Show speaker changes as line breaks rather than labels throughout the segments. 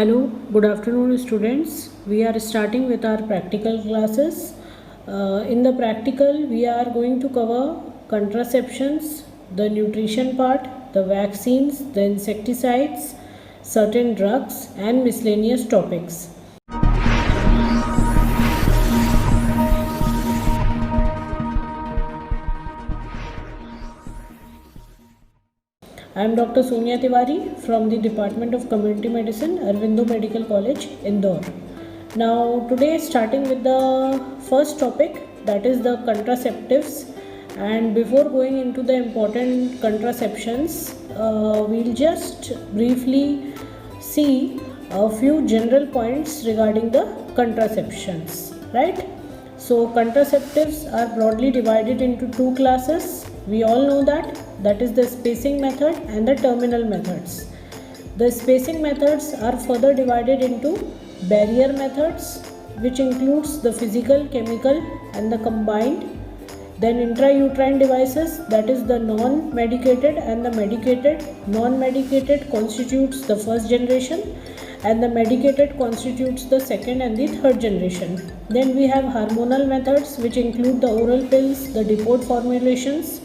Hello, good afternoon students. We are starting with our practical classes. In the practical, we are going to cover contraceptions, the nutrition part, the vaccines, the insecticides, certain drugs and miscellaneous topics. I am Dr. Sonia Tiwari from the Department of Community Medicine, Aurobindo Medical College, Indore. Now, today starting with the first topic, that is the contraceptives. And before going into the important contraceptions, we'll just briefly see a few general points regarding the contraceptions, right? So contraceptives are broadly divided into two classes. We all know that is the spacing method and the terminal methods. The spacing methods are further divided into barrier methods, which includes the physical, chemical and the combined. Then intrauterine devices, that is the non-medicated and the medicated. Non-medicated constitutes the first generation and the medicated constitutes the second and the third generation. Then we have hormonal methods, which include the oral pills, the depot formulations.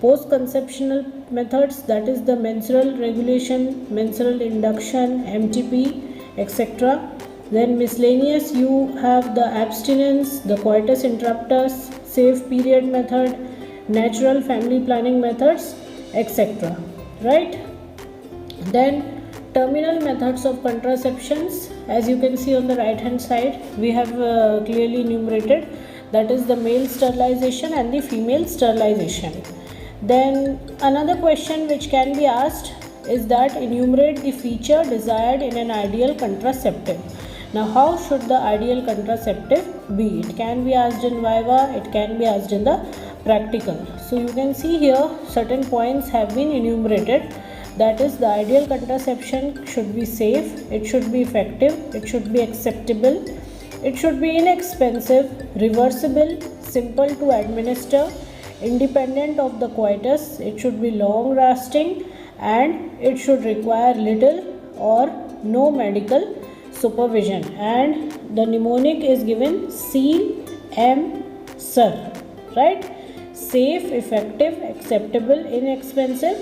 Post-conceptional methods, that is the menstrual regulation, menstrual induction, MTP, etc. Then miscellaneous, you have the abstinence, the coitus interruptus, safe period method, natural family planning methods, etc. Right? Then terminal methods of contraceptions, as you can see on the right hand side, we have clearly enumerated, that is the male sterilization and the female sterilization. Then another question which can be asked is that enumerate the feature desired in an ideal contraceptive. Now, how should the ideal contraceptive be? It can be asked in Viva, it can be asked in the practical. So you can see here certain points have been enumerated. That is, the ideal contraception should be safe, it should be effective, it should be acceptable, it should be inexpensive, reversible, simple to administer, independent of the coitus, it should be long lasting, and it should require little or no medical supervision. And the mnemonic is given CM-SIR, right? Safe, effective, acceptable, inexpensive,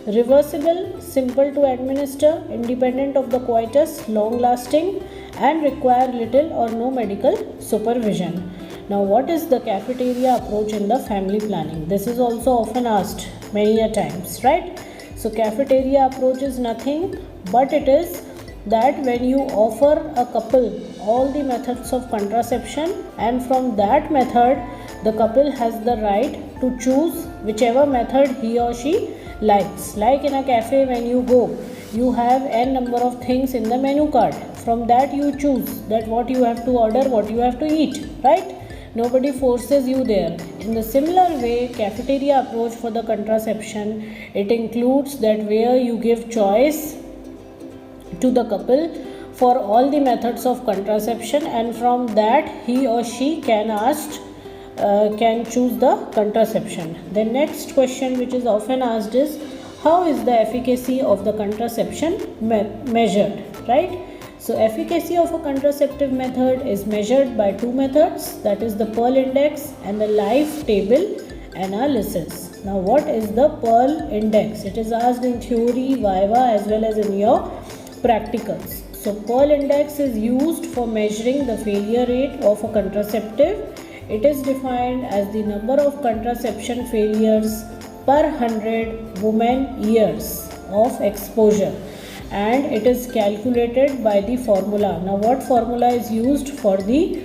reversible, simple to administer, independent of the coitus, long lasting, and require little or no medical supervision. Now, what is the cafeteria approach in the family planning? This is also often asked many a times, right? So cafeteria approach is nothing but it is that when you offer a couple all the methods of contraception, and from that method the couple has the right to choose whichever method he or she likes. Like in a cafe, when you go, you have n number of things in the menu card. From that you choose that what you have to order, what you have to eat, right? Nobody forces you there. In the similar way, cafeteria approach for the contraception, it includes that where you give choice to the couple for all the methods of contraception, and from that he or she can choose the contraception. The next question which is often asked is, how is the efficacy of the contraception measured, right? So efficacy of a contraceptive method is measured by two methods, that is the Pearl Index and the Life Table Analysis. Now, what is the Pearl Index? It is asked in theory, Viva as well as in your practicals. So Pearl Index is used for measuring the failure rate of a contraceptive. It is defined as the number of contraception failures per 100 women years of exposure, and it is calculated by the formula. Now, what formula is used for the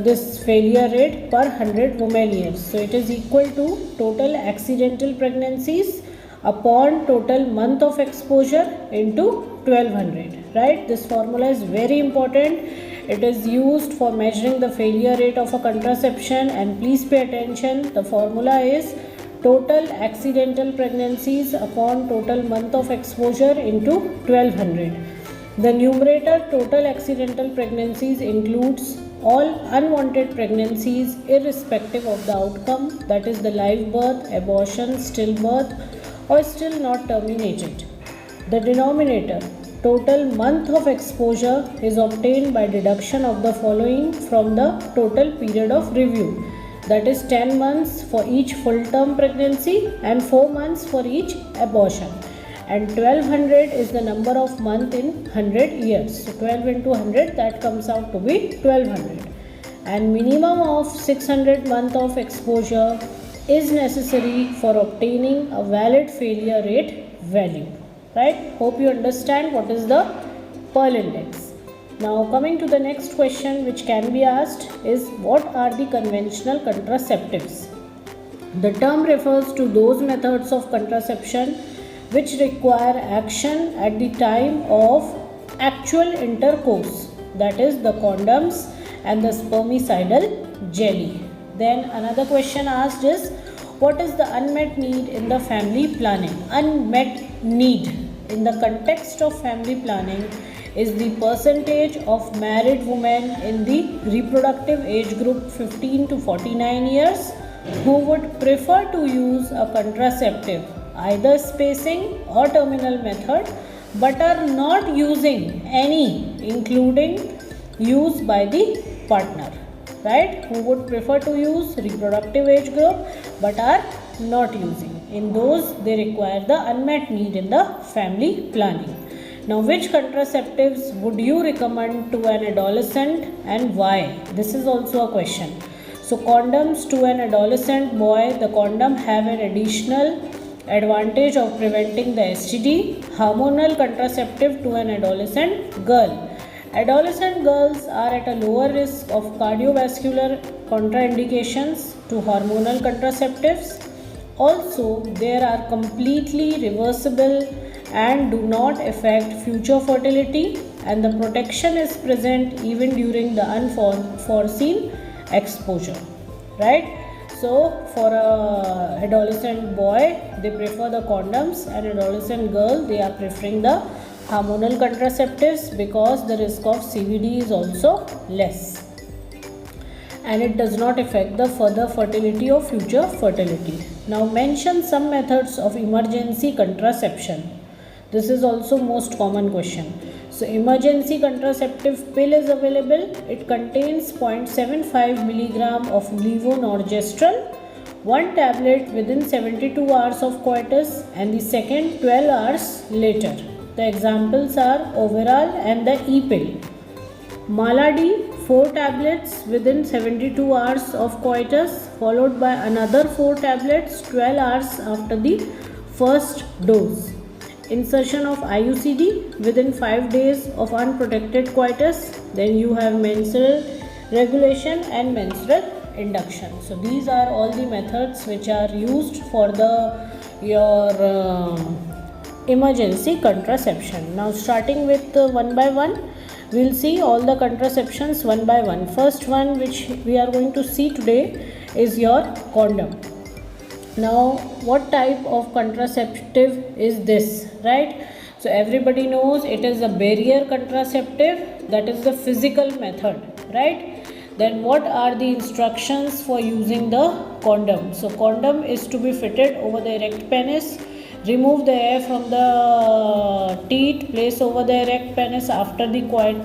this failure rate per 100 women years? So it is equal to total accidental pregnancies upon total month of exposure into 1200, right? This formula is very important. It is used for measuring the failure rate of a contraception, and please pay attention, the formula is total accidental pregnancies upon total month of exposure into 1200. The numerator, total accidental pregnancies, includes all unwanted pregnancies irrespective of the outcome, that is the live birth, abortion, stillbirth or still not terminated. The denominator, total month of exposure is obtained by deduction of the following from the total period of review, that is 10 months for each full term pregnancy and 4 months for each abortion, and 1200 is the number of month in 100 years. So 12 into 100, that comes out to be 1200, and minimum of 600 month of exposure is necessary for obtaining a valid failure rate value. Right? Hope you understand what is the Pearl Index. Now coming to the next question which can be asked is, what are the conventional contraceptives? The term refers to those methods of contraception which require action at the time of actual intercourse, that is the condoms and the spermicidal jelly. Then another question asked is, what is the unmet need in the family planning? Unmet need in the context of family planning is the percentage of married women in the reproductive age group 15 to 49 years who would prefer to use a contraceptive, either spacing or terminal method, but are not using any, including use by the partner. Right? Who would prefer to use reproductive age group but are not using. In those, they require the unmet need in the family planning. Now, which contraceptives would you recommend to an adolescent and why? This is also a question. So, condoms to an adolescent boy, the condom have an additional advantage of preventing the STD. Hormonal contraceptive to an adolescent girl. Adolescent girls are at a lower risk of cardiovascular contraindications to hormonal contraceptives. Also, they are completely reversible and do not affect future fertility, and the protection is present even during the unforeseen exposure. Right? So, for a adolescent boy, they prefer the condoms, and adolescent girl, they are preferring the hormonal contraceptives because the risk of CVD is also less and it does not affect the further fertility or future fertility. Now mention some methods of emergency contraception. This is also most common question. So emergency contraceptive pill is available. It contains 0.75 milligram of levonorgestrel, one tablet within 72 hours of coitus and the second 12 hours later. The examples are Overall and the E-pill. Maladi, 4 tablets within 72 hours of coitus, followed by another 4 tablets 12 hours after the first dose. Insertion of IUCD within 5 days of unprotected coitus. Then you have menstrual regulation and menstrual induction. So these are all the methods which are used for your emergency contraception. Now starting with one by one, we will see all the contraceptions one by one. First one which we are going to see today is your condom. Now what type of contraceptive is this, right? So everybody knows it is a barrier contraceptive, that is the physical method, right? Then what are the instructions for using the condom? So condom is to be fitted over the erect penis. Remove the air from the teat, place over the erect penis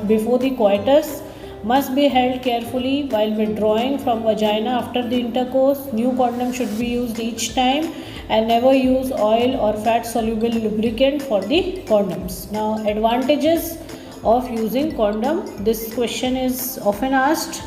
before the coitus. Must be held carefully while withdrawing from vagina after the intercourse. New condom should be used each time and never use oil or fat soluble lubricant for the condoms. Now advantages of using condom. This question is often asked.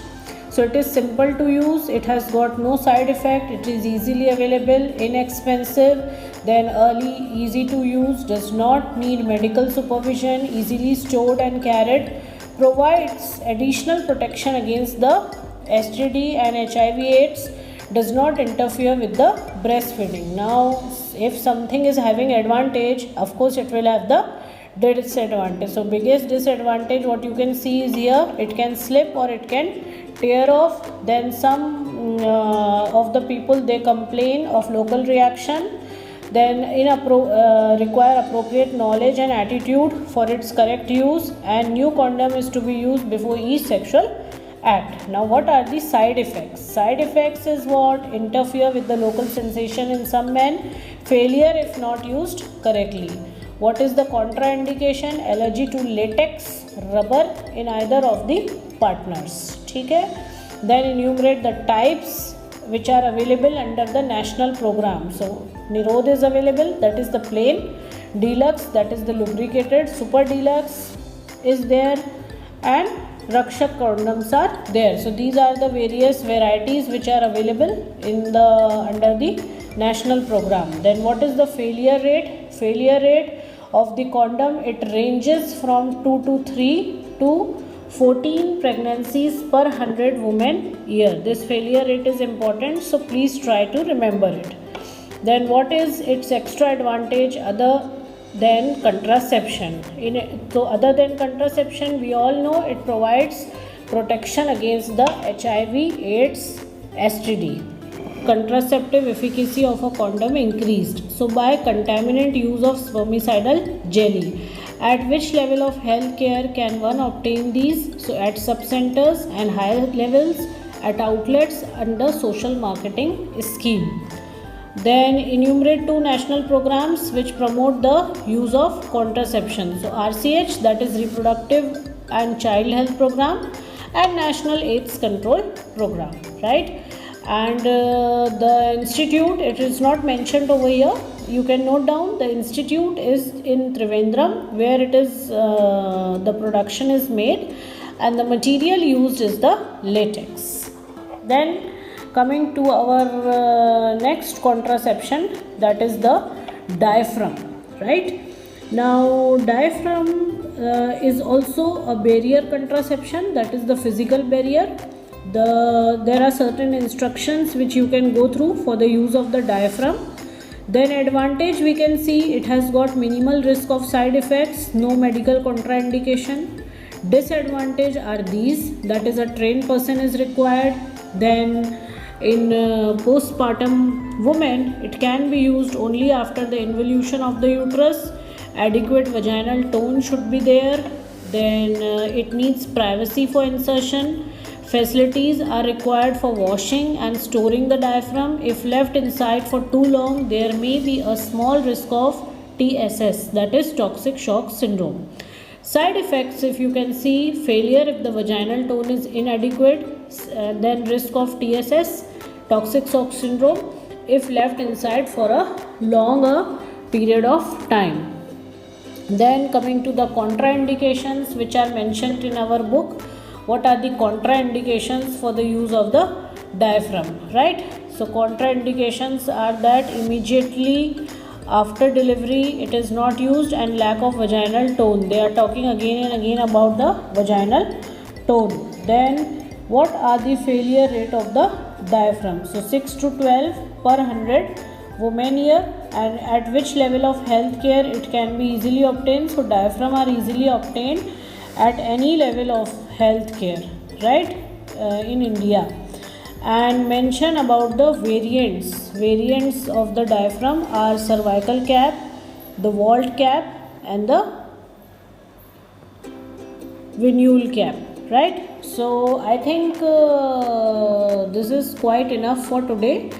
So it is simple to use, it has got no side effect, it is easily available, inexpensive, then early, easy to use, does not need medical supervision, easily stored and carried, provides additional protection against the STD and HIV/AIDS, does not interfere with the breastfeeding. Now if something is having advantage, of course it will have the disadvantage. So biggest disadvantage what you can see is here, it can slip or it can tear off. Then some of the people, they complain of local reaction. Then require appropriate knowledge and attitude for its correct use, and new condom is to be used before each sexual act. Now what are the side effects? Side effects is what? Interfere with the local sensation in some men, failure if not used correctly. What is the contraindication? Allergy to latex, rubber in either of the partners. ठीक है. Then enumerate the types which are available under the national program. So Nirod is available, that is the plain. Deluxe, that is the lubricated. Super deluxe is there, and Rakshak condoms are there. So these are the various varieties which are available in the under the national program. Then what is the failure rate? Failure rate of the condom, it ranges from 2 to 3 to 14 pregnancies per 100 women year. This failure rate is important, so please try to remember it. Then what is its extra advantage other than contraception? So other than contraception, we all know it provides protection against the HIV, AIDS, STD. Contraceptive efficacy of a condom increased. So by contaminant use of spermicidal jelly. At which level of health care can one obtain these? So at sub-centers and higher levels, at outlets under social marketing scheme. Then enumerate 2 national programs which promote the use of contraception. So RCH, that is Reproductive and Child Health Program, and National AIDS Control Program, right? And the institute, it is not mentioned over here. You can note down the institute is in Trivandrum, where it is the production is made, and the material used is the latex. Then coming to our next contraception, that is the diaphragm, right? Now diaphragm is also a barrier contraception, that is the physical barrier. There are certain instructions which you can go through for the use of the diaphragm. Then advantage, we can see it has got minimal risk of side effects, no medical contraindication. Disadvantage are these, that is a trained person is required. Then in postpartum women, it can be used only after the involution of the uterus. Adequate vaginal tone should be there. Then it needs privacy for insertion. Facilities are required for washing and storing the diaphragm. If left inside for too long, there may be a small risk of TSS, that is toxic shock syndrome. Side effects, if you can see, failure if the vaginal tone is inadequate, then risk of TSS, toxic shock syndrome, if left inside for a longer period of time. Then coming to the contraindications which are mentioned in our book. What are the contraindications for the use of the diaphragm, right? So contraindications are that immediately after delivery it is not used, and lack of vaginal tone. They are talking again and again about the vaginal tone. Then what are the failure rate of the diaphragm? So 6 to 12 per 100 women year, and at which level of health care it can be easily obtained. So diaphragm are easily obtained at any level of health care, right, in India. And mention about the variants of the diaphragm are cervical cap, the vault cap, and the venule cap, right? So I think this is quite enough for today.